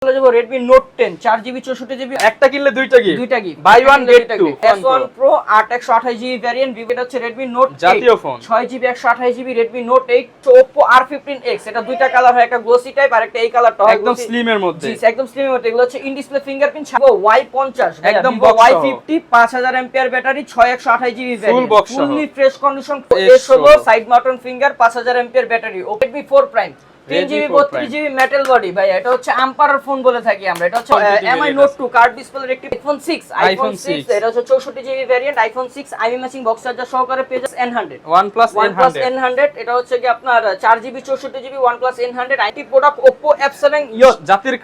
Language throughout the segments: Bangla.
Redmi Note 10 4GB 64GB একটা কিনলে দুইটা কি buy one get two S1 Pro 8 variant Vivo হচ্ছে Redmi Note 8 জাতীয় phone 6GB 128GB Redmi Note 8 Oppo R15X এটা দুইটা কালার হয়, একটা গ্লোসি টাইপ আর একটা এই কালারটা হয় একদম স্লিম এর মধ্যে। জি একদম স্লিম এর মধ্যে। এগুলো হচ্ছে ইন ডিসপ্লে ফিঙ্গারপ্রিন্ট Y50 একদম Y50 5000 mAh battery 6128GB variant fully fresh condition S16 side mountain finger 5000 mAh battery Redmi 4 Prime 3GB 32GB metal body ভাই, এটা হচ্ছে আম্পারার ফোন বলে থাকি আমরা। এটা হচ্ছে MI Note 2 কার্ড ডিসপ্লের একটি iPhone 6 এটা হচ্ছে 64GB ভ্যারিয়েন্ট iPhone 6 আইমি ম্যাচিং বক্স চার্জার সহকারে পেয়ে যাচ্ছে N100 OnePlus N100 এটা হচ্ছে কি আপনার 4GB 64GB OnePlus N100 IT product Oppo F7 Youth জাতির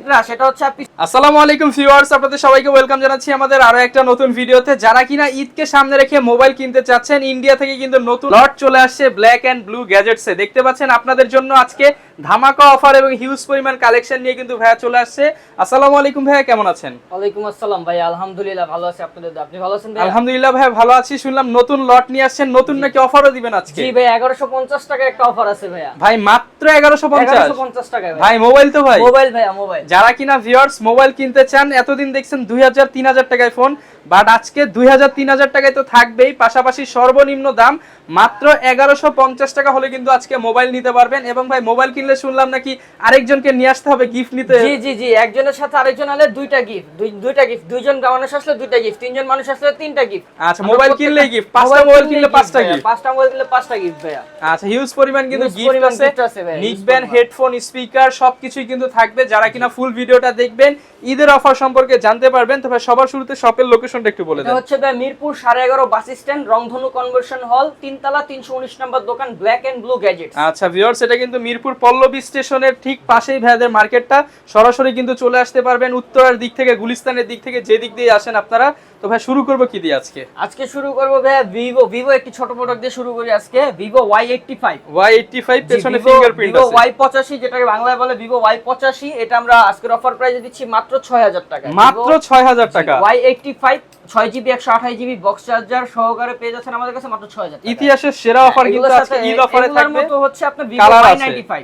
ক্রাশ এটা হচ্ছে। আসসালামু আলাইকুম ভিউয়ার্স, আপনাদের সবাইকে ওয়েলকাম জানাচ্ছি আমাদের আরো একটা নতুন ভিডিওতে। যারা কিনা ঈদকে সামনে রেখে মোবাইল কিনতে চাচ্ছেন, ইন্ডিয়া থেকে কিন্তু নতুন লট চলে আসছে ব্ল্যাক এন্ড ব্লু গ্যাজেটসে। দেখতে পাচ্ছেন আপনাদের জন্য আজকে ধামাকা অফার এবং হিউজ পরিমাণ কালেকশন নিয়ে কিন্তু ভাইয়া চলে আসছে। আসসালামু আলাইকুম ভাইয়া, কেমন আছেন? ওয়ালাইকুম আসসালাম ভাই, আলহামদুলিল্লাহ ভালো আছি। আপনি ভালো আছেন ভাই? আলহামদুলিল্লাহ ভাই ভালো আছি। শুনলাম নতুন লট নিয়ে আসছেন, নতুন নাকি অফারও দিবেন আজকে? জি ভাই 1150 টাকা একটা অফার আছে ভাইয়া। ভাই মাত্র 1150 টাকা ভাই। মোবাইল তো ভাই মোবাইল ভাইয়া মোবাইল। যারা কিনা ভিউয়ার্স মোবাইল কিনতে চান, এতদিন দেখছেন 2000 3000 টাকায় ফোন, বাট আজকে 2000 3000 টাকায় তো থাকবেই, পাশাপাশি সর্বনিম্ন দাম মাত্র 1150 টাকা হলে কিন্তু আজকে মোবাইল নিতে পারবেন। এবং ভাই মোবাইল কিনলে শুনলাম নাকি আরেকজনকে নিয়ে আসতে হবে গিফট নিতে। জি একজনের সাথে আরেকজন হলে দুইটা গিফট, দুইজন মানুষ আসলে দুইটা গিফট, তিনজন মানুষ আসলে তিনটা গিফট। আচ্ছা মোবাইল কিনলেই গিফট, পাঁচটা মোবাইল কিনলে পাঁচটা গিফট, পাঁচটা মোবাইল কিনলে পাঁচটা গিফট ভাইয়া। আচ্ছা হিউজ পরিমাণ কিন্তু গিফট আছে, নিকবেন হেডফোন স্পিকার সবকিছুই কিন্তু থাকবে। যারা কিনা ফুল ভিডিওটা দেখবেন ঈদের অফার সম্পর্কে জানতে পারবেন। তবে সবার শুরুতে শপের লোকেশনটা একটু বলে দেন। এটা হচ্ছে মিরপুর 11.5 বাস স্ট্যান্ড, রংধনু কনভার্সন হল, 3 তলা 319 নম্বর দোকান ব্ল্যাক এন্ড ব্লু গ্যাজেটস। আচ্ছা ভিউয়ার্স, এটা কিন্তু মিরপুর পল্লবী স্টেশনের ঠিক পাশেই ভাইদের মার্কেটটা। সরাসরি কিন্তু চলে আসতে পারবেন উত্তরার দিক থেকে, গুলিস্তানের দিক থেকে, যে দিক দিয়ে আসেন আপনারা। তো ভাই শুরু করব কি দিয়ে আজকে শুরু করব ভাই ভিভো একটি ছোট প্রোডাক্ট দিয়ে শুরু করি আজকে। ভিভো Y85 পেছনে ফিঙ্গারপ্রিন্ট আছে। ভিভো Y85 যেটাকে বাংলায় বলে ভিভো Y85, এটা আমরা আজকের অফার প্রাইসে দিচ্ছি মাত্র 6000 টাকা। মাত্র 6000 টাকা। Y85 6GB 128GB box charger সহকারে পেয়ে যাচ্ছেন আমাদের কাছে মাত্র 6000 টাকা। ইতিহাসের সেরা অফার কিন্তু আজকে ঈদ অফারে থাকবে। মতো হচ্ছে আপনার ভিভো Y95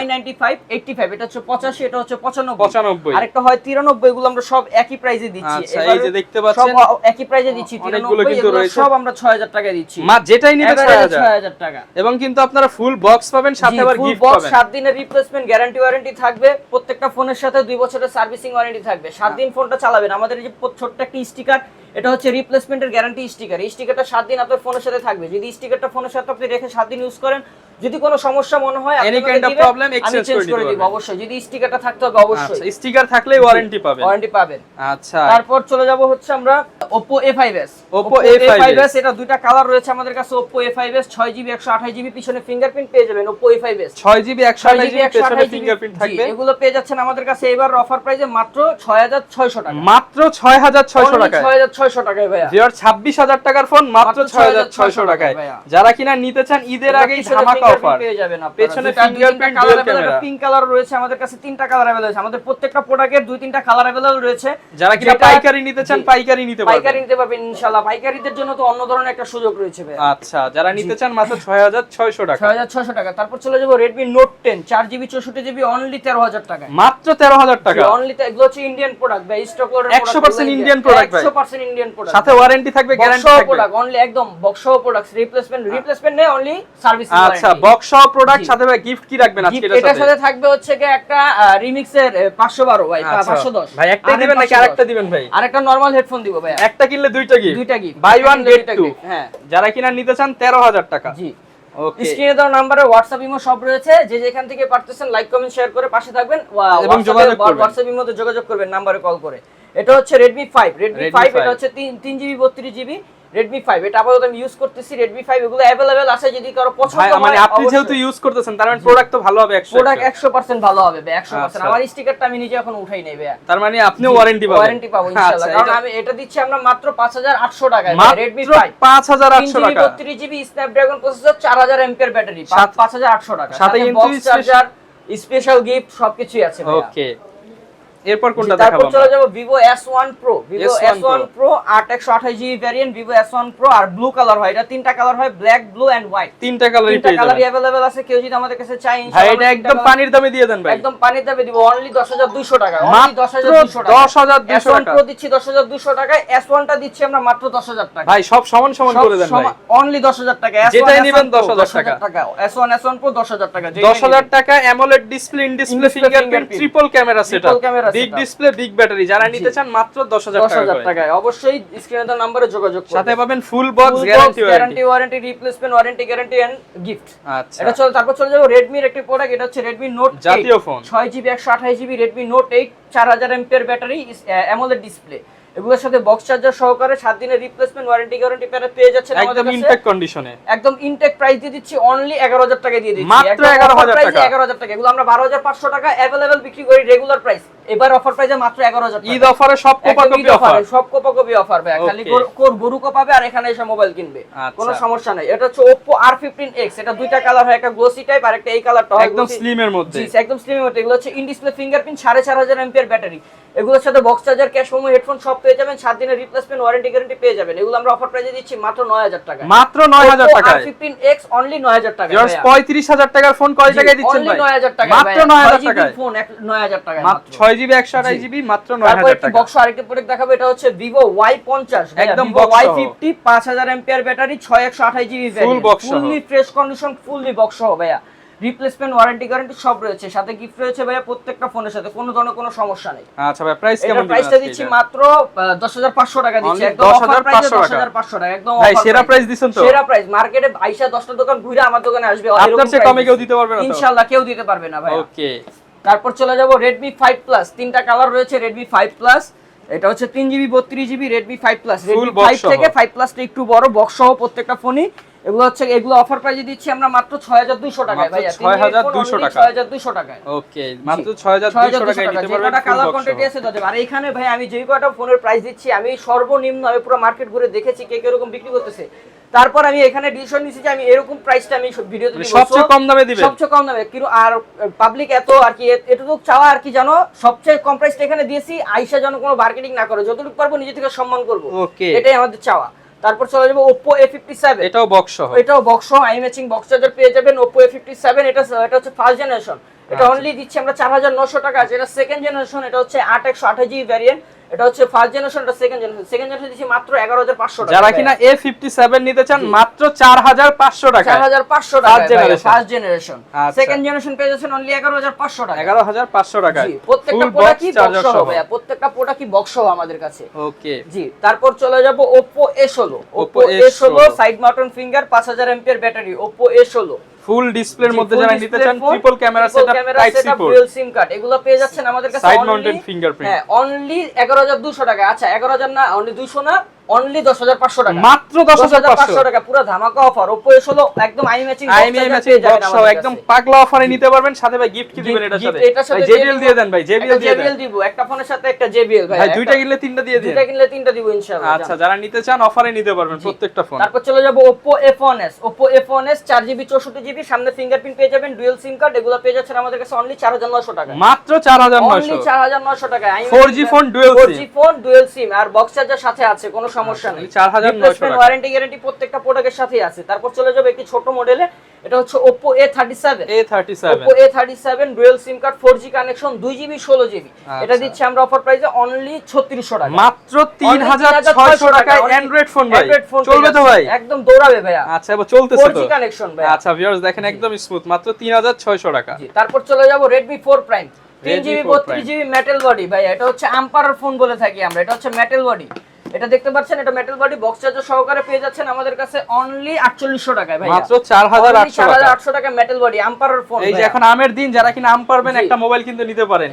Y95 এটা হচ্ছে 85, এটা হচ্ছে 95 আরেকটা হয় 93। এগুলো আমরা সব একই প্রাইসে দিচ্ছি। আচ্ছা এই যে দেখতে পাচ্ছেন সব একই প্রাইসে দিচ্ছি 93, এগুলো সব আমরা 6000 টাকায় দিচ্ছি। মা যেটাই নিবে 6000 টাকা। এবং কিন্তু আপনারা ফুল বক্স পাবেন, সাথে আবার গিফট পাবেন। 7 দিনের রিপ্লেসমেন্ট গ্যারান্টি ওয়ারেন্টি থাকবে। প্রত্যেকটা ফোনের সাথে 2 বছরের সার্ভিসিং ওয়ারেন্টি থাকবে। 7 দিন ফোনটা চালাবেন। আমাদের এই যে ছোট্ট একটা স্টিকার, এটা হচ্ছে রিপ্লেসমেন্টের গ্যারান্টি স্টিকার। এই স্টিকারটা 7 দিন আপনার ফোনের সাথে থাকবে। যদি স্টিকারটা ফোনের সাথে আপনি রেখে 7 দিন ইউজ করেন, যদি কোনো সমস্যা মনে হয় any kind of problem exchange করে দিব অবশ্যই। যদি স্টিকারটা থাকতে হবে অবশ্যই। আচ্ছা স্টিকার থাকলেই ওয়ারেন্টি পাবেন। আচ্ছা তারপর চলে যাব হচ্ছে আমরা Oppo A5s। এটা দুইটা কালার রয়েছে আমাদের কাছে। Oppo A5s 6GB 128GB পিছনে ফিঙ্গারপ্রিন্ট পেয়ে যাবেন। Oppo A5s 6GB 128GB পিছনে ফিঙ্গারপ্রিন্ট থাকবে। এগুলো পেয়ে যাচ্ছেন আমাদের কাছে এবার অফার প্রাইসে মাত্র 6600 টাকা। মাত্র 6600 টাকায়। 6600 টাকায় ভাইয়া। ভিউয়ার 26000 টাকার ফোন মাত্র 6600 টাকায়। যারা কিনা নিতে চান ঈদের আগেই ধামাকা অফার পেয়ে যাবেন আপনারা। পেছনে fingerprint dual camera, pink colour রয়েছে আমাদের কাছে, 3টা কালার अवेलेबल আছে। আমাদের প্রত্যেকটা প্রোডাক্টের 2-3টা কালার अवेलेबल রয়েছে। যারা কিনা পাইকারি নিতে চান পাইকারি নিতে পারবেন ইনশাআল্লাহ। পাইকারিদের জন্য তো অন্য ধরনের একটা সুযোগ রয়েছে ভাই। আচ্ছা যারা নিতে চান মাত্র 6600 টাকা। 6600 টাকা। তারপর চলে যাব Redmi Note 10 4GB 64GB only 13000 টাকা। মাত্র 13000 টাকা। অনলি। এগুলো হচ্ছে ইন্ডিয়ান প্রোডাক্ট ভাই, স্টক লোডের প্রোডাক্ট। 100% ইন্ডিয়ান প্রোডাক্ট ভাই। 100% ইন্ডিয়ান প্রোডাক্ট। সাথে ওয়ারেন্টি থাকবে, গ্যারান্টি থাকবে। প্রোডাক্ট অনলি একদম বক্স সহ প্রোডাক্ট, রিপ্লেসমেন্ট নেই, অনলি সার্ভিস ওয়ারেন্টি। আচ্ছা বক্স সহ প্রোডাক্ট, সাথে ভাই গিফট কি রাখবেন আজকে? এটার সাথে থাকবে হচ্ছে কি একটা রিমিক্সের 512 ভাই, 510 ভাই। একটা দিবেন নাকি আরেকটা দিবেন ভাই? আরেকটা নরমাল হেডফোন দিব ভাই। একটা কিনলে দুইটা gift, buy one get two. হ্যাঁ যারা কিনা নিতে চান 13000 টাকা। জি ওকে। স্ক্রিনে দেওয়া নম্বরে হোয়াটসঅ্যাপ ইমো সব রয়েছে। যে যেখান থেকে পারতেছেন লাইক কমেন্ট শেয়ার করে পাশে থাকবেন এবং হোয়াটসঅ্যাপ ইমোতে যোগাযোগ করবেন নাম্বারে কল করে। এটা হচ্ছে Redmi 5 এটা হচ্ছে 3GB 32GB Redmi 5। এটা আপাতত আমি ইউজ করতেছি Redmi 5। এগুলো अवेलेबल আছে, যদি কারো পছন্দ হয় মানে আপনি যেহেতু ইউজ করতেছেন তার মানে প্রোডাক্ট তো ভালো হবে। প্রোডাক্ট 100% ভালো হবে ভাই, 100%। আমার স্টিকারটা আমি নিজে এখন উঠাই নাই ভাই। তার মানে আপনিও ওয়ারেন্টি পাবো ইনশাআল্লাহ। কারণ আমি এটা দিচ্ছি আমরা মাত্র 5800 টাকায় Redmi 5 5800 টাকা। 32GB Snapdragon processor 4000 mAh battery 5800 টাকা। সাথে কিন্তু চার্জার, স্পেশাল গিফট সবকিছুই আছে ভাই। ওকে এরপর কোনটা তারপর দেখাবো চলে যাব Vivo S1 Pro, Vivo S1 Pro 8/128GB variant, Vivo S1 Pro আর ব্লু কালার হয়, এটা তিনটা কালার হয়, ব্ল্যাক, ব্লু এন্ড হোয়াইট, তিনটা কালারই পেয়ে যাবেন। কালারই अवेलेबल আছে, কেউ যদি আমাদের কাছে চায় ভাই ইনশাআল্লাহ এটা একদম পানির দামে দিয়ে দেন ভাই, একদম পানির দামে দিব, অনলি 10200 টাকা, মাত্র অনলি 10200 টাকা, 10200 S1 টাকা Pro দিচ্ছি 10200 টাকায়, S1 টা দিচ্ছি আমরা মাত্র 10000 টাকা। ভাই সব সমান সমান করে দেন ভাই, অনলি 10000 টাকা, যেটাই নেবেন 10000 টাকা, S1 Pro 10000 টাকা, 10000 টাকা AMOLED display, in display fingerprint, triple camera setup, big display, big battery, যারা নিতে চান মাত্র 10000 টাকায় অবশ্যই স্ক্রিনে দেওয়া নম্বরে যোগাযোগ করুন। সাথে পাবেন full box guarantee warranty, replacement warranty, guarantee and gift. আচ্ছা এটা চল, তারপর চলে যাব Redmi এর একটি প্রোডাক্ট, এটা হচ্ছে Redmi Note 8 জাতীয় phone, 6GB 128GB Redmi Note 8 4000 mAh battery, AMOLED display, এগুলোর সাথে বক্স চার্জার সহকারে 7 দিনের রিপ্লেসমেন্ট ওয়ারেন্টি, গ্যারান্টি পেয়ে যাচ্ছেন আমাদের একদম কাছে ইনটেক কন্ডিশনে, একদম ইনটেক প্রাইস দিয়ে দিচ্ছি অনলি 11000 টাকা দিয়ে দিচ্ছি, মাত্র 11000 টাকা, 11000 টাকা। এগুলো আমরা 12500 টাকা अवेलेबल বিক্রি করি রেগুলার প্রাইস, এবার অফার প্রাইসে মাত্র 11000 টাকা। ঈদ অফারে সব কোপাকপি অফার, সব কোপাকপি অফার ভাই, খালি গরু কোপাবে আর এখানে এসে মোবাইল কিনবে, কোনো সমস্যা নাই। এটা হচ্ছে Oppo R15X, এটা দুইটা কালার হয়, একটা গ্লোসি টাইপ আর একটা এই কালারটা হয় একদম স্লিম এর মধ্যে, জি একদম স্লিম এর মধ্যে। এগুলো হচ্ছে in display fingerprint, 4500 mAh battery, এগুলোর সাথে box charger, cash memo, headphone সব পেয়ে যাবেন, 7 দিনের রিপ্লেসমেন্ট ওয়ারেন্টি, গ্যারান্টি পেয়ে যাবেন। এগুলো আমরা অফার প্রাইসে দিচ্ছি মাত্র 9000 টাকা, মাত্র 9000 টাকায়। R15X অনলি 9000 টাকা, জাস্ট 35000 টাকার ফোন কয় টাকায় দিচ্ছেন ভাই? অনলি 9000 টাকা, মাত্র 9000 টাকায় ফোন 9000 টাকা, মাত্র 6GB 128GB মাত্র 9000 টাকা। বক্স আরেকটা প্রোডাক্ট দেখাবো, এটা হচ্ছে Vivo Y50, একদম Vivo Y50 5000 mAh battery, 6128GB variant, fully fresh condition, fully box সহ ভাইয়া, রিপ্লেসমেন্ট ওয়ারেন্টি, গ্যারান্টি সব রয়েছে, সাথে গিফট রয়েছে ভাইয়া প্রত্যেকটা ফোনের সাথে, কোনো ধরনের কোনো সমস্যা নেই। আচ্ছা ভাই প্রাইস কেমন দিবেন? প্রাইসটা দিচ্ছি মাত্র 10500 টাকা দিচ্ছি, একদম অফার প্রাইসে 10500 টাকা, একদম ভাই সেরা প্রাইস দিছেন তো, সেরা প্রাইস। মার্কেটে আইসা 10টা দোকান ঘুরে আমার দোকানে আসবে, আপনার চেয়ে কমে কেউ দিতে পারবে না তো ইনশাআল্লাহ কেউ দিতে পারবে না ভাই। ওকে, তারপর চলে যাব Redmi 5 Plus, তিনটা কালার রয়েছে Redmi 5 Plus, এটা হচ্ছে 3GB 32GB Redmi 5 Plus, Redmi 5 থেকে 5 Plus টা একটু বড়, বক্স সহ প্রত্যেকটা ফোনই। এগুলো অফার প্রাইসে দিচ্ছি আমরা মাত্র 6200 টাকায় ভাইয়া, 6200 টাকা, 6200 টাকায়। ওকে মাত্র 6200 টাকায় নিতে পারবেন। যেটা কালার কোয়ান্টিটি আছে দাদা, আর এখানে ভাই আমি যেই কয়টা ফোনের প্রাইস দিচ্ছি, আমি সর্বনিম্ন আমি পুরো মার্কেট ঘুরে দেখেছি কে কিরকম বিক্রি করতেছে, তারপর আমি এখানে ডিসিশন নিয়েছি যে আমি এরকম প্রাইসটা আমি ভিডিওতে দিব, সবচেয়ে কম দামে দিবেন, সবচেয়ে কম দামে। কিন্তু আর পাবলিক এত আর কি এতটুকু চাওয়া আর কি জানো, সবচেয়ে কম প্রাইসটা এখানে দিয়েছি, আইসা যেন কোনো মার্কেটিং না করে, যতটুকু পারবো নিজে থেকে সম্মান করব, ওকে এটাই আমাদের চাওয়া। তারপর চলে যাবো Oppo A57, এটাও বক্স সহ, এটাও বক্স সহ আই ম্যাচিং বক্স চার্জার পেয়ে যাবেন। Oppo A57 এটা হচ্ছে ফার্স্ট জেনারেশন, এটা অনলি দিচ্ছি আমরা 4900 টাকা। যেটা সেকেন্ড জেনারেশন, এটা হচ্ছে 8/128GB ভ্যারিয়েন্ট, এটা হচ্ছে ফার্স্ট জেনারেশন, এটা সেকেন্ড জেনারেশন দিচ্ছি মাত্র 11500 টাকা। যারা কিনা A57 নিতে চান মাত্র 4500 টাকা, 4500 টাকা ফার্স্ট জেনারেশন। সেকেন্ড জেনারেশন পেয়ে যাচ্ছেন অনলি 11500 টাকা, 11500 টাকা। জি প্রত্যেকটা প্রোডাক্ট কি বক্স সহ ভাইয়া, প্রত্যেকটা প্রোডাক্ট কি বক্স সহ আমাদের কাছে, ওকে জি। তারপর চলে যাব Oppo A16, Oppo A16 side mountain finger, 5000 mAh battery, Oppo A16 full ডিসপ্লের মধ্যে যারা নিতে চান, triple camera setup, type C port, dual SIM card, এগুলো পেয়ে যাচ্ছেন আমাদের কাছে সাইড মাউন্টেড ফিঙ্গারপ্রিন্ট, হ্যাঁ অনলি 11200 টাকা। আচ্ছা 11000 না, অনলি 200 না, অনলি 10500 টাকা, মাত্র 10500 টাকা, পুরো ধামাকা অফার। Oppo A16 একদম আই ম্যাচিং বক্স সহ একদম পাগলা অফারে নিতে পারবেন। সাথে ভাই গিফট কি দিবেন এটার সাথে? ভাই JBL দিয়ে দেন ভাই, JBL দিয়ে দেন, দিব একটা ফোনের সাথে একটা JBL ভাই, দুইটা কিনলে তিনটা দিয়ে দিন, দুইটা কিনলে তিনটা দিব ইনশাআল্লাহ। আচ্ছা যারা নিতে চান অফারে নিতে পারবেন প্রত্যেকটা ফোন। তারপর চলে যাব Oppo F1s, Oppo F1s 4GB 64GB, সামনে ফিঙ্গারপ্রিন্ট পেয়ে যাবেন, ডুয়াল সিম কার্ড, এগুলো পেয়ে যাচ্ছেন আমাদের কাছে অনলি 4900 টাকা, মাত্র 4900, অনলি 4900 টাকা। 4G ফোন ডুয়াল সিম আর বক্স চার্জার সাথে আছে, কোনো সমস্যা নেই, 4900 টাকা, ওয়ারেন্টি গ্যারান্টি প্রত্যেকটা প্রোডাক্টের সাথেই আছে। তারপর চলে যাবে একটি ছোট মডেলে, এটা হচ্ছে Oppo A37, Oppo A37 dual SIM card, 4G connection, 2GB 16GB, এটা দিচ্ছি আমরা অফার প্রাইসে অনলি 3600 টাকা, মাত্র 3600 টাকায় অ্যান্ড্রয়েড ফোন ভাই, চলবে তো ভাই, একদম দৌড়াবে ভাইয়া। আচ্ছা এবার চলতেছে তো 4G কানেকশন ভাই। আচ্ছা ভিউয়ার্স দেখেন একদম স্মুথ, মাত্র 3600 টাকা। তারপর চলে যাব Redmi 4 Prime, 3GB 32GB metal body ভাই, এটা হচ্ছে আম্পারার ফোন বলে থাকি আমরা, এটা হচ্ছে মেটাল বডি, এটা দেখতে পাচ্ছেন, এটা মেটাল বডি বক্স চার্জার সহকারে পেয়ে যাচ্ছেন আমাদের কাছে অনলি 4800 টাকায় ভাই, মাত্র 4800 টাকা মেটাল বডি আম্পারার ফোন। এই যে এখন আমের দিন, যারা কিনা আম পারবেন একটা মোবাইল কিন্তু নিতে পারেন,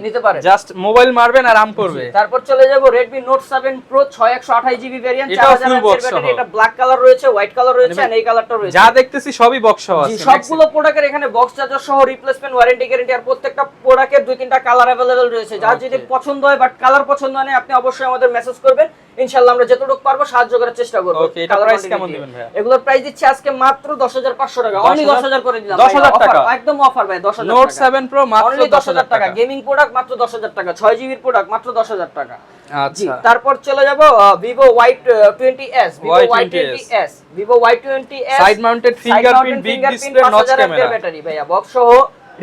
জাস্ট মোবাইল মারবেন আর আম পড়বে। তারপর চলে যাব Redmi Note 7 Pro 6128GB variant, 4000 mAh battery, এটা ব্ল্যাক কালার রয়েছে, হোয়াইট কালার রয়েছে আর এই কালারটা রয়েছে, যা দেখতেছি সবই বক্স সহ আছে, সবগুলো প্রোডাক্টের এখানে বক্স চার্জার সহ রিপ্লেসমেন্ট ওয়ারেন্টি গ্যারান্টি, আর প্রত্যেকটা প্রোডাক্টের দুই তিনটা কালার अवेलेबल রয়েছে, যার যেটা পছন্দ হয় বাট কালার পছন্দ হয় না, আপনি অবশ্যই আমাদের মেসেজ করবেন, ইনশাআল্লাহ আমরা যতটুকু পারবো সাহায্য করার চেষ্টা করব। ওকে, এটা প্রাইস কেমন দিবেন ভাই? এগুলোর প্রাইস দিচ্ছি আজকে মাত্র 10500 টাকা, অনলি 10000 করে দিলাম। 10000 টাকা একদম অফার ভাই, 10000 টাকা। নোট 7 প্রো মাত্র অনলি 10000 টাকা, গেমিং প্রোডাক্ট মাত্র 10000 টাকা, 6GB এর প্রোডাক্ট মাত্র 10000 টাকা। আচ্ছা, তারপর চলে যাব Vivo Y20s, Vivo Y20s side mounted fingerprint big display notch camera battery ভাইয়া, বক্স সহ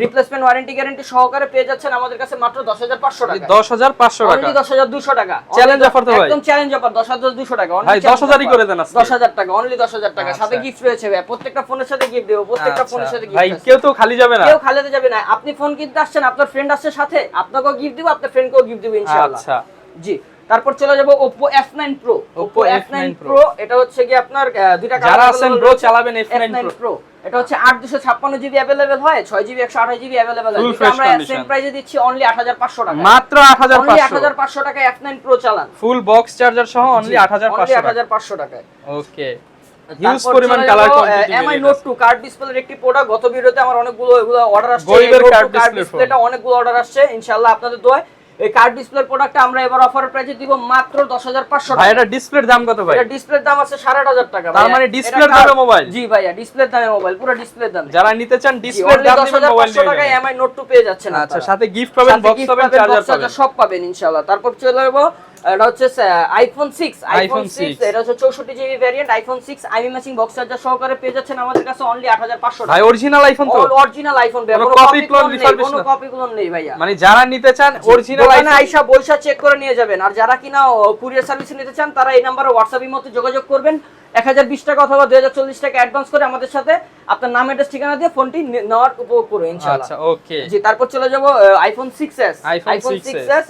রিপ্লেসমেন্ট ওয়ারেন্টি গ্যারান্টি সহকারে পেয়ে যাচ্ছেন আমাদের কাছে মাত্র 10500 টাকা। 10500 টাকা, অনলি 10200 টাকা। চ্যালেঞ্জ অফার তো ভাই, একদম চ্যালেঞ্জ অফার, 10200 টাকা। ভাই 10000ই করে দেন আজকে। 10000 টাকা, অনলি 10000 টাকা। সাথে গিফট রয়েছে ভাই, প্রত্যেকটা ফোনের সাথে গিফট দেব, প্রত্যেকটা ফোনের সাথে গিফট ভাই আছে। কেউ তো খালি যাবে না, কেউ খালিতে যাবে না। আপনি ফোন কিনতে আসছেন, আপনার ফ্রেন্ড আসছে সাথে, আপনাকেও গিফট দিব, আপনার ফ্রেন্ডকেও গিফট দিব ইনশাআল্লাহ। আচ্ছা জি, তারপর চলে যাব Oppo F9 Pro। Oppo F9 Pro এটা হচ্ছে কি আপনার দুইটা কালার, যারা আছেন ব্রো চালাবেন F9 Pro। এটা হচ্ছে 8 256GB अवेलेबल হয়, 6GB 128GB अवेलेबल হয়। এটা আমরা সেম প্রাইসে দিচ্ছি অনলি 8500 টাকা, মাত্র 8500, অনলি 8500 টাকা F9 Pro চালান, ফুল বক্স চার্জার সহ অনলি 8500 টাকায়। ওকে, হিউজ পরিমাণ colour quantity. MI Note 2 card ডিসপ্লের একটি প্রোডাক্ট, গত ভিডিওতে আমার অনেকগুলো এগুলো অর্ডার আসছে, গরিবের কার্ড ডিসপ্লেটা অনেকগুলো অর্ডার আসছে, ইনশাআল্লাহ আপনাদের দোয়ায় এই কার্ড ডিসপ্লের প্রোডাক্টটা আমরা এবার অফারের প্রাইসে দিব মাত্র 10500 টাকা। ভাই এটা ডিসপ্লের দাম কত ভাই? এটা ডিসপ্লের দাম আছে 8500 টাকা। তার মানে ডিসপ্লের দামে মোবাইল? জি ভাইয়া, ডিসপ্লের দামে মোবাইল, পুরো ডিসপ্লের দাম। যারা নিতে চান ডিসপ্লের দাম নিয়ে মোবাইল নিয়ে টাকায় MI Note 2 পেয়ে যাচ্ছেন আপনারা। আচ্ছা, সাথে গিফট পাবেন, বক্স পাবেন, চার্জার পাবেন, সব পাবেন ইনশাআল্লাহ। তারপর চলে যাব এটা হচ্ছে iPhone 6, এটা হচ্ছে 64GB ভেরিয়েন্ট, iPhone 6 আইমি ম্যাচিং বক্স চার্জার সহকারে পেয়ে যাচ্ছেন আমাদের কাছে অনলি 8500 টাকা। ভাই অরিজিনাল আইফোন তো? অরিজিনাল আইফোন ভাই, কোনো কপি ক্লোন নেই ভাইয়া। মানে যারা নিতে চান অরিজিনাল আইফোন আয়শা বৈশা চেক করে নিয়ে যাবেন। আর যারা কিনা কুরিয়ার সার্ভিস নিতে চান তারা এই নম্বরে WhatsApp এর মধ্যে যোগাযোগ করবেন, 1020 টাকা অথবা 2040 টাকা অ্যাডভান্স করে আমাদের সাথে আপনার নাম অ্যাড্রেস ঠিকানা দিয়ে ফোনটি নেওয়ার উপভোগ করুন ইনশাআল্লাহ। আচ্ছা, ওকে। জি, তারপর চলে যাব iPhone 6s,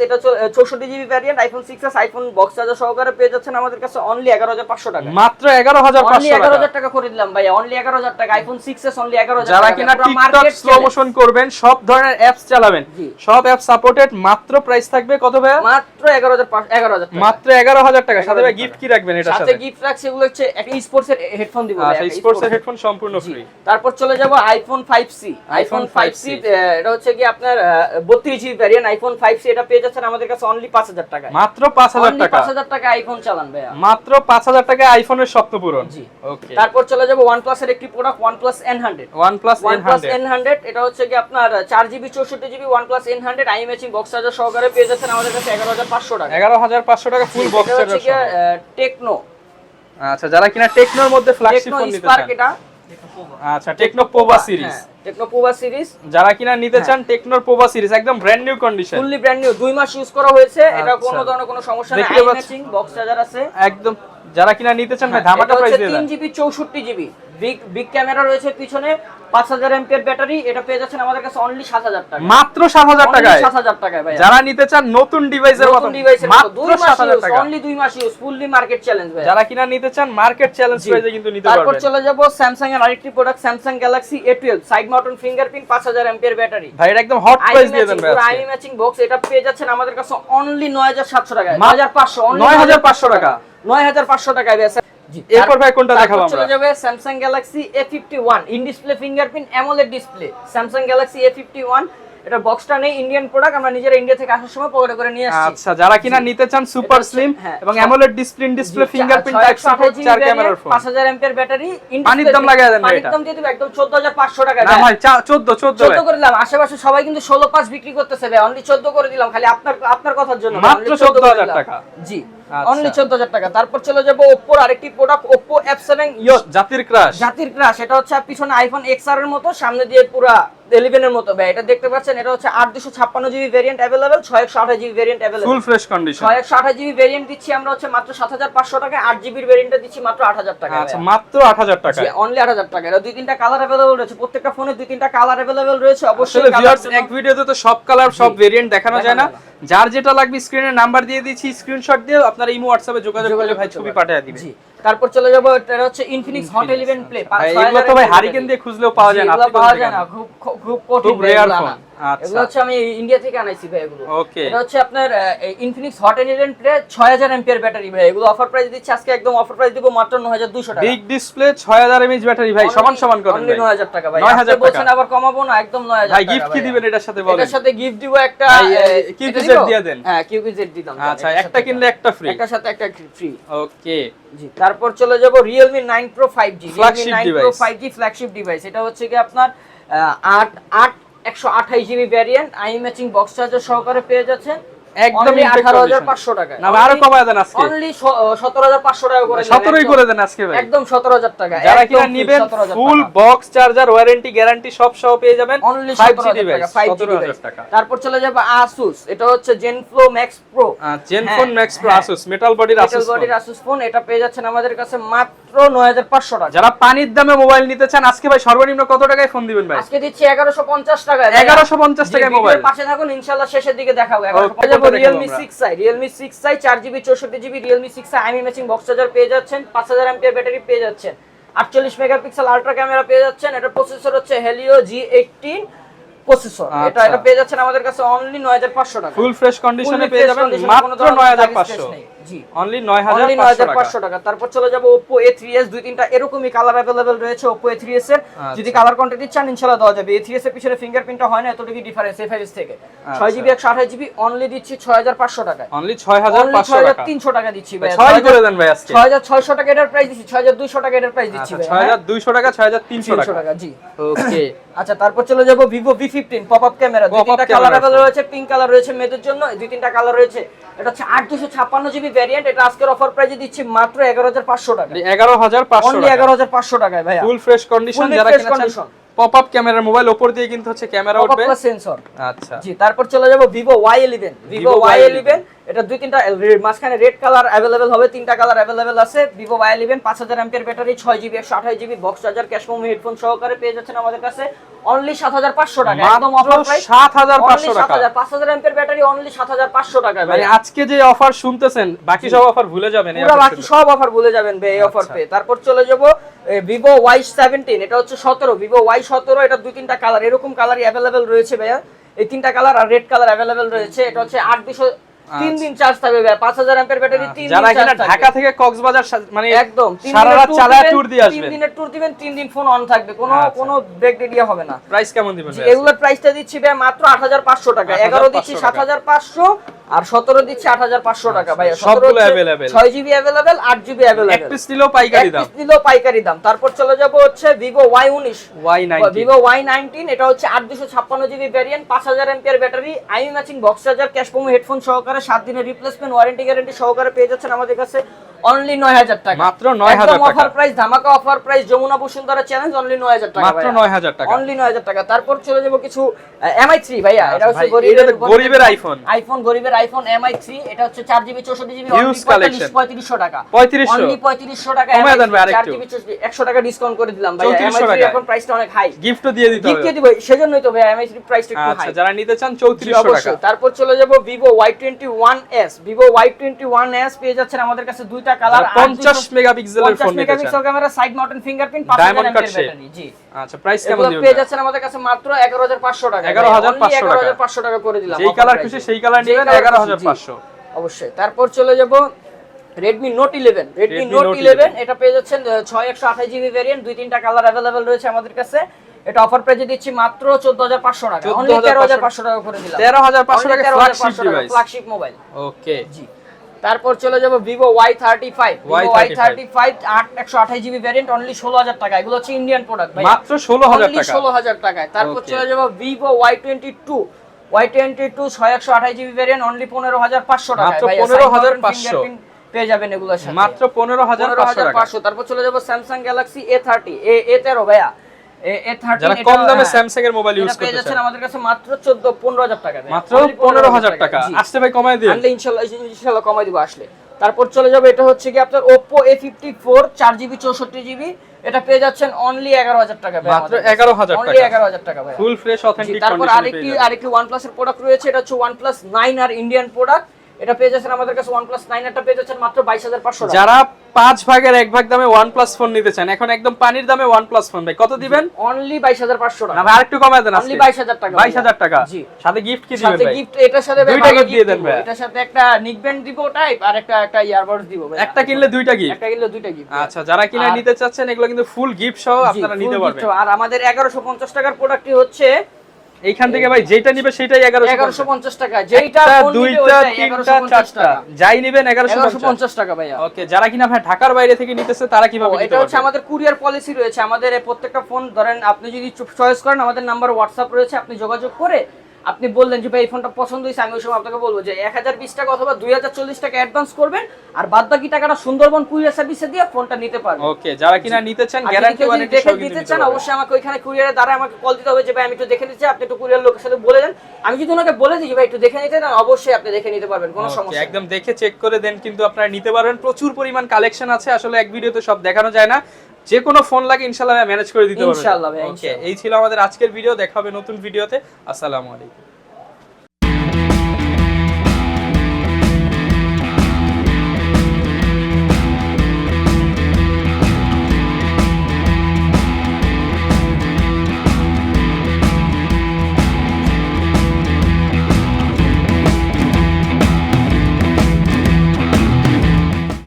এটা 64GB variant, iPhone 6s iPhone box charger সহকারে পেয়ে যাচ্ছেন আমাদের কাছে অনলি 11500 টাকা, মাত্র 11500 অনলি 11000 টাকা করে দিলাম ভাই, অনলি 11000 টাকা iPhone 6s অনলি 11000 টাকা। যারা কিনা টিকটক স্লো মোশন করবেন, সব ধরনের অ্যাপস চালাবেন, সব অ্যাপ সাপোর্টেড, মাত্র প্রাইস থাকবে কত ভাই? মাত্র 11000 টাকা, মাত্র 11000 টাকা। সাথে ভাই গিফট কি রাখবেন? এটার সাথে গিফট রাখছে এগুলো হচ্ছে একটা স্পোর্টস এর হেডফোন দিব ভাই, আচ্ছা, স্পোর্টস এর হেডফোন সম্পূর্ণ ফ্রি। তারপর চলে যাব iPhone 5C, iPhone 5C এটা হচ্ছে কি আপনার 32GB ভেরিয়েন্ট, iPhone 5C এটা পেয়ে যাচ্ছেন আমাদের কাছে অনলি 5000 টাকা, মাত্র 5000 টাকা, 5000 টাকা আইফোন চালান ভাইয়া, মাত্র 5000 টাকায় আইফোনের স্বপ্ন পূরণ। জি, ওকে। তারপর চলে যাব OnePlus এর একটি প্রোডাক্ট OnePlus N100, এটা হচ্ছে কি আপনার 4GB 64GB OnePlus N100 I matching box charger সহকারে পেয়ে যাচ্ছেন আমাদের কাছে 11500 টাকা, 11500 টাকা ফুল বক্স চার্জার সহ। টেকনো, আচ্ছা, যারা কিনা টেকনোর মধ্যে ফ্ল্যাগশিপ ফোন নিতে চান, এটা আচ্ছা techno Pova series, techno Pova series যারা কিনা নিতে চান টেকনোর পোভা সিরিজ একদম brand new condition, fully brand new, 2 মাস ইউজ করা হয়েছে, এটা কোনো ধরনের কোনো সমস্যা নেই, আই ম্যাচিং বক্স চার্জার আছে একদম। যারা কিনা নিতে চান ভাই ধামাকা প্রাইস দিয়ে দেন। 3GB 64GB বিগ ক্যামেরা রয়েছে পিছনে, 5000 এমপিআর ব্যাটারি, এটা পেয়ে যাচ্ছেন আমাদের কাছে অনলি 7000 টাকা, মাত্র 7000 টাকায়, 7000 টাকায় ভাই। যারা নিতে চান নতুন ডিভাইসের মতো মাত্র 7000 টাকা, অনলি 2 মাস ইউজ, ফুললি মার্কেট চ্যালেঞ্জ ভাই। যারা কিনা নিতে চান মার্কেট চ্যালেঞ্জ প্রাইসে কিন্তু নিতে পারবেন। তারপর চলে যাব স্যামসাং এর আরেকটি product Samsung Galaxy A12 side mounted fingerprint 5000 MPR battery, ভাই এটা একদম হট প্রাইস দিয়ে দেন ভাই। আইমি ম্যাচিং বক্স এটা পেয়ে যাচ্ছেন আমাদের কাছে অনলি 9700 টাকা, 9500, অনলি 9500 টাকা, 9500 টাকায় ভাই। এরপর ভাই কোনটা দেখাবো আমরা? চলে যাবে Samsung Galaxy A51 in display fingerprint AMOLED display, Samsung Galaxy A51 এটা বক্সটা নেই, ইন্ডিয়ান প্রোডাক্ট, আমরা নিজেরা ইন্ডিয়া থেকে আসার সময় পকেটে করে নিয়ে আসছি। আচ্ছা, যারা কিনা নিতে চান সুপার স্লিম এবং AMOLED display fingerprint type support 4 ক্যামেরার ফোন, 5000 এমপিআর ব্যাটারি, পানির দাম লাগায় দেন ভাই, এটা পানির দাম দিয়ে দিবে একদম 14500 টাকা। না ভাই 14 করে দিলাম, আশেপাশে সবাই কিন্তু 16.5 বিক্রি করতেছে ভাই, অনলি 14 করে দিলাম খালি আপনার কথার জন্য, মাত্র 14000 টাকা। জি, অনলি 14000 টাকা। তারপর চলে যাব Oppo এর আরেকটি প্রোডাক্ট Oppo F7 জাতির ক্রাশ, এটা হচ্ছে পিছনে আইফোন XR এর মতো, সামনে দিয়ে পুরা 11 এর মতো ভাই, এটা দেখতে পাচ্ছেন, এটা হচ্ছে 8 256GB variant available, 628GB variant available, full fresh condition, 628GB variant দিচ্ছি আমরা হচ্ছে মাত্র 7500 টাকা, 8GB এর ভেরিয়েন্টটা দিচ্ছি মাত্র 8000 টাকা। আচ্ছা, মাত্র 8000 টাকা, অনলি 8000 টাকা। এটা 2-3টা কালার अवेलेबल রয়েছে, প্রত্যেকটা ফোনে 2-3টা কালার अवेलेबल রয়েছে, অবশ্যই ভিউয়ার্স এক ভিডিওতে তো সব কালার সব ভেরিয়েন্ট দেখানো যায় না, যার যেটা লাগবে স্ক্রিনে নাম্বার দিয়ে দিচ্ছি, স্ক্রিনশট দিয়ে আপনারা ইমো হোয়াটসঅ্যাপে যোগাযোগ করলে ভাই ছবি পাঠিয়ে দিবেন। জি, তারপর চলে যাব এটা হচ্ছে Infinix Hot 11 Play, এগুলো তো ভাই হারিকেন দিয়ে খুঁজলেও পাওয়া যায় না, পাওয়া যায় না, খুব কঠিন রেয়ার ফোন। আচ্ছা। এগুলো হচ্ছে আমি ইন্ডিয়া থেকে আনাইছি ভাই এগুলো। ওকে। এটা হচ্ছে আপনার Infinix hot eleven play 6000 MPR battery ভাই। এগুলো অফার প্রাইস দিচ্ছি আজকে, একদম অফার প্রাইস দিব মাত্র 9200 টাকা। বিগ ডিসপ্লে 6000 এমএএইচ ব্যাটারি ভাই, সমান সমান করেন ভাই। 9000 টাকা ভাই। 9000 টাকা বলছেন আবার কমাবো না, একদম 9000 টাকা। ভাই গিফট কি দিবেন এটার সাথে বলেন? এটার সাথে গিফট দিব একটা কিউকিজেড দিয়ে দেন। হ্যাঁ কিউকিজেড দিতাম। আচ্ছা, একটা কিনলে একটা ফ্রি। একটার সাথে একটা ফ্রি। ওকে জি, তারপর চলে যাব Realme 9 Pro 5G। Flagship Realme 9 Pro device। 5G flagship device. এটা হচ্ছে কি আপনার 128 GB variant, I matching box charger সহকারে পেয়ে যাচ্ছেন একদম 18500 টাকা। না আরো কমায় দেন আজকে। অনলি 17500 টাকা করে দিলাম। 17ই করে দেন আজকে ভাই। একদম 17000 টাকা। যারা কিনা নেবেন full box charger warranty guarantee সব সহ পেয়ে যাবেন অনলি 5G ডিভাইস 17000 টাকা। তারপর চলে যাব Asus। এটা হচ্ছে Zenfone Max Pro। Zenfone Max Pro Asus metal বডির Asus ফোন। এটা পেয়ে যাচ্ছেন আমাদের কাছে মাত্র 9500 টাকা। যারা পানির দামে মোবাইল নিতে চান আজকে ভাই সর্বনিম্ন কত টাকায় ফোন দিবেন ভাই? আজকে দিচ্ছি 1150 টাকায়। 1150 টাকায় মোবাইল। পাশে থাকুন ইনশাআল্লাহ শেষের দিকে দেখাবো। 1150 Realme 6i, Realme 6i 4GB 64GB Realme 6i আইমি ম্যাচিং বক্স চার্জার পেয়ে যাচ্ছেন, 5000 mAh ব্যাটারি পেয়ে যাচ্ছেন, 48 মেগাপিক্সেল আলট্রা ক্যামেরা পেয়ে যাচ্ছেন। এটা প্রসেসর হচ্ছে Helio G18 প্রসেসর। এটা পেয়ে যাচ্ছেন আমাদের কাছে অনলি 9500 টাকা। ফুল ফ্রেশ কন্ডিশনে পেয়ে যাবেন মাত্র 9500। জি অনলি 9500 টাকা। তারপর চলে যাব Oppo A3s। দুই তিনটা এরকমই কালার अवेलेबल রয়েছে Oppo A3s এর। যদি কালার কোয়ান্টিটি চান ইনশাআল্লাহ দেওয়া যাবে। A3s এর পিছনে ফিঙ্গারপ্রিন্টটা হয় না, এতটুকু ডিফারেন্স A5s থেকে। 6GB 128GB অনলি দিচ্ছি 6500 টাকা। অনলি 6500 টাকা। 6300 টাকা দিচ্ছি ভাই। 6 করে দেন ভাই আজকে। 6600 টাকা এটার প্রাইস দিচ্ছি, 6200 টাকা এটার প্রাইস দিচ্ছি ভাই। 6200 টাকা 6300 টাকা। জি ওকে। আচ্ছা, তারপর চলে যাব Vivo V15 পপআপ ক্যামেরা। দুই তিনটা কালার अवेलेबल রয়েছে, পিঙ্ক কালার রয়েছে মেয়েদের জন্য, দুই তিনটা কালার রয়েছে। এটা হচ্ছে 8256GB ভ্যারিয়েন্ট। এটা আজকের অফার প্রাইসে দিচ্ছি মাত্র 11500 টাকা। 11500 অনলি 11500 টাকায় ভাই। ফুল ফ্রেশ কন্ডিশন যারা কিনেছেন পপআপ ক্যামেরার মোবাইল উপর দিয়ে কিন্তু হচ্ছে ক্যামেরা উঠবে, পপআপ সেন্সর। আচ্ছা জি, তারপর চলে যাব Vivo Y11। Vivo Y11 এটা দুই তিনটা মাঝখানে রেড কালার अवेलेबल হবে, তিনটা কালার अवेलेबल আছে। Vivo Y11 5000 mAh battery, 6GB 128GB box charger, cash memo headphone সহকারে পেয়ে যাচ্ছেন আমাদের কাছে অনলি 7500 টাকা। একদম অফার প্রাইস 7500 টাকা। 5000 mAh ব্যাটারি অনলি 7500 টাকা ভাই। মানে আজকে যে অফার শুনতেছেন বাকি সব অফার ভুলে যাবেন, পুরো বাকি সব অফার ভুলে যাবেন ভাই এই অফার পে। তারপর চলে যাব Vivo Y17। এটা হচ্ছে 17 Vivo Y17। এটা দুই তিনটা কালার এরকম কালারই अवेलेबल রয়েছে ভাইয়া। এই তিনটা কালার আর রেড কালার अवेलेबल রয়েছে। এটা হচ্ছে 8200 3 দিন চার্জ থাকবে ভাই। 5000 mAh ব্যাটারি 3 দিন চার্জ থাকবে। যারা কিনা ঢাকা থেকে কক্সবাজার মানে একদম সারা রাত চালায় ট্যুর দিয়ে আসবেন। 3 দিনের ট্যুর দিবেন, 3 দিন ফোন অন থাকবে, কোনো ব্রেক দিয়ে হবে না। প্রাইস কেমন দিবেন ভাই? এগুলোর প্রাইসটা দিচ্ছি ভাই মাত্র 8500 টাকা। 11 দিচ্ছি 7500 আর 17 দিচ্ছি 8500 টাকা ভাই। সবগুলো available, 6GB available, 8GB available. এক পিস নিলেও পাইকারি দাম। এক পিস নিলেও পাইকারি দাম। তারপর চলে যাব হচ্ছে Vivo Y19। Vivo Y19 এটা হচ্ছে 8256GB ভ্যারিয়েন্ট, 5000 mAh ব্যাটারি, আইমি matching box charger, cash memo headphone সহকারে 7 দিনের রিপ্লেসমেন্ট ওয়ারেন্টি গ্যারান্টি সহকারে পেয়ে যাচ্ছেন আমাদের কাছে অনলি 9000 টাকা। মাত্র 9000 টাকা। অফার প্রাইস, ধামাকা offer price, Jamuna Bashundhara challenge only 9000 টাকা। মাত্র 9000 টাকা। অনলি 9000 টাকা। তারপর চলে যাব কিছু MI3 ভাইয়া। এটা হচ্ছে গরিবের গরিবের আইফোন MI3। এটা হচ্ছে 4GB 64GB অনলি 3500 টাকা। 3500 অনলি 3500 টাকা। কমায় দেন ভাই আরেকটু। 4GB 100 টাকা ডিসকাউন্ট করে দিলাম ভাই। 3400 MI3 টাকা। এখন প্রাইসটা অনেক হাই। গিফটও দিয়ে দিতে হবে। গিফট দিব, সেজন্যই তো ভাই MI3 প্রাইসটা একটু হাই। আচ্ছা, যারা নিতে চান 3400 টাকা। তারপর চলে যাব Vivo Y21s। Vivo Y21s পেয়ে যাচ্ছেন আমাদের কাছে দুইটা কালার, 50 মেগাপিক্সেলের phone 50 megapixel camera, side mounted fingerprint, 5000 mAh battery. জি আচ্ছা, প্রাইস কেমন দিবেন? পেয়ে যাচ্ছেন আমাদের কাছে মাত্র 11500 টাকা। 11500 টাকা করে দিলাম। যেই কালার খুশি সেই কালার নেবেন 11500 অবশ্যই। তারপর চলে যাব Redmi Note 11। Redmi Note 11 এটা পেয়ে যাচ্ছেন 6128GB ভ্যারিয়েন্ট, দুই তিনটা কালার अवेलेबल রয়েছে আমাদের কাছে। এটা অফার প্রাইসে দিচ্ছি মাত্র 14500 টাকা। অনলি 13500 টাকা করে দিলাম। 13500 টাকা ফ্ল্যাগশিপ ডিভাইস, ফ্ল্যাগশিপ মোবাইল। ওকে জি, তারপর চলে যাব Vivo Y35। Vivo Y35 128GB variant only 16000 টাকা। এগুলো হচ্ছে ইন্ডিয়ান প্রোডাক্ট ভাই, মাত্র 16000 অনলি টাকা। 16000 টাকায়। তারপর চলে যাব Vivo Y22। Y22 6128GB variant only 15500 টাকা। মাত্র 15500 পেয়ে যাবেন এগুলোর সাথে, মাত্র 15500 টাকা। তারপর চলে যাব Samsung Galaxy A30 A13 ভাইয়া। A13 যারা কম দামে স্যামসাং এর মোবাইল ইউজ করতে চান আমাদের কাছে মাত্র 15000 টাকা। মাত্র 15000 টাকা। আসলে ভাই কমায় দিন। আনলে ইনশাআল্লাহ কমায় দিব আসলে। তারপর চলে যাবে এটা হচ্ছে কি আপনার Oppo A54 4GB 64GB। এটা পেয়ে যাচ্ছেন অনলি 11000 টাকা ভাই। মাত্র 11000 টাকা। অনলি 11000 টাকা ভাই। ফুল ফ্রেশ অথেন্টিক তারপর কন্ডিশনে পেয়ে যাবেন। আরেকটি OnePlus এর প্রোডাক্ট রয়েছে। এটা হচ্ছে OnePlus 9 আর ইন্ডিয়ান প্রোডাক্ট। এটা পেয়ে যাচ্ছেন আমাদের কাছে OnePlus 9 এটা পেয়ে যাচ্ছেন মাত্র 22500 টাকা। যারা 5 ভাগের 1 ভাগ দামে OnePlus ফোন নিতে চান, এখন একদম পানির দামে OnePlus ফোন ভাই কত দিবেন? অনলি 22500 টাকা। না ভাই আরেকটু কমায় দেন, অনলি 22000 টাকা। 22000 টাকা। জি। সাথে গিফট কি দিবেন ভাই? সাথে গিফট এটার সাথে ভাই দুইটা গিফট দিয়ে দেন ভাই। এটার সাথে একটা নিকব্যান্ড দিব টাইপ আর একটা ইয়ারবাডস দিব ভাই। একটা কিনলে দুইটা গিফট। একটা কিনলে দুইটা গিফট। আচ্ছা, যারা কিনা নিতে চাচ্ছেন এগুলো কিন্তু ফুল গিফট সহ আপনারা নিতে পারবেন। আর আমাদের 1150 টাকার প্রোডাক্টই হচ্ছে এইখান থেকে ভাই যেটা নিবে সেটাই 1150 টাকা। যেইটা ফোন নিবে দুইটা ওইটাই তিনটা 1150 চারটা টাকা। যাই নিবেন 1150 টাকা ভাইয়া। ওকে, যারা কিনা ভাই ঢাকার বাইরে থেকে নিতেছে তারা কিভাবে নিতে এটা হচ্ছে পারবে? আমাদের কুরিয়ার পলিসি রয়েছে। আমাদের এই প্রত্যেকটা ফোন ধরেন আপনি যদি চয়েস করেন, আমাদের নাম্বার হোয়াটসঅ্যাপ রয়েছে, আপনি যোগাযোগ করে আপনি বললেন যে ভাই এই ফোনটা পছন্দ হয়েছে, আমি ওই সময় আপনাকে বলবো যে 1020 টাকা অথবা 2040 টাকা অ্যাডভান্স করবেন, আর বাদ বাকি টাকাটা সুন্দরবন কুরিয়ার সার্ভিসে দিয়ে ফোনটা নিতে পারবেন। ওকে, যারা কিনা নিতে চান গ্যারান্টি ওয়ারেন্টি দেখে সহ দিতে নিতে চান, পারবেন। অবশ্যই আমাকে ওইখানে কুরিয়ারে দ্বারা আমাকে কল দিতে হবে যে ভাই আমি একটু দেখে নিতে চাই, আপনি একটু কুরিয়ার লোকের সাথে বলে দেন। আমি যদি ওনাকে বলে দিই যে ভাই একটু দেখে নিতে দেন, অবশ্যই আপনি দেখে নিতে পারবেন, কোনো সমস্যা নেই। একদম দেখে চেক করে দেন কিন্তু আপনারা নিতে পারবেন। প্রচুর পরিমাণ কালেকশন আছে, আসলে এক ভিডিওতে সব দেখানো যায় না। যে কোনো ফোন লাগে ইনশাআল্লাহ ম্যানেজ করে দিতে পারবেন। ইনশাআল্লাহ ভাই, ওকে, এই ছিল আমাদের আজকের ভিডিও। দেখা হবে নতুন ভিডিওতে। আসসালামু আলাইকুম।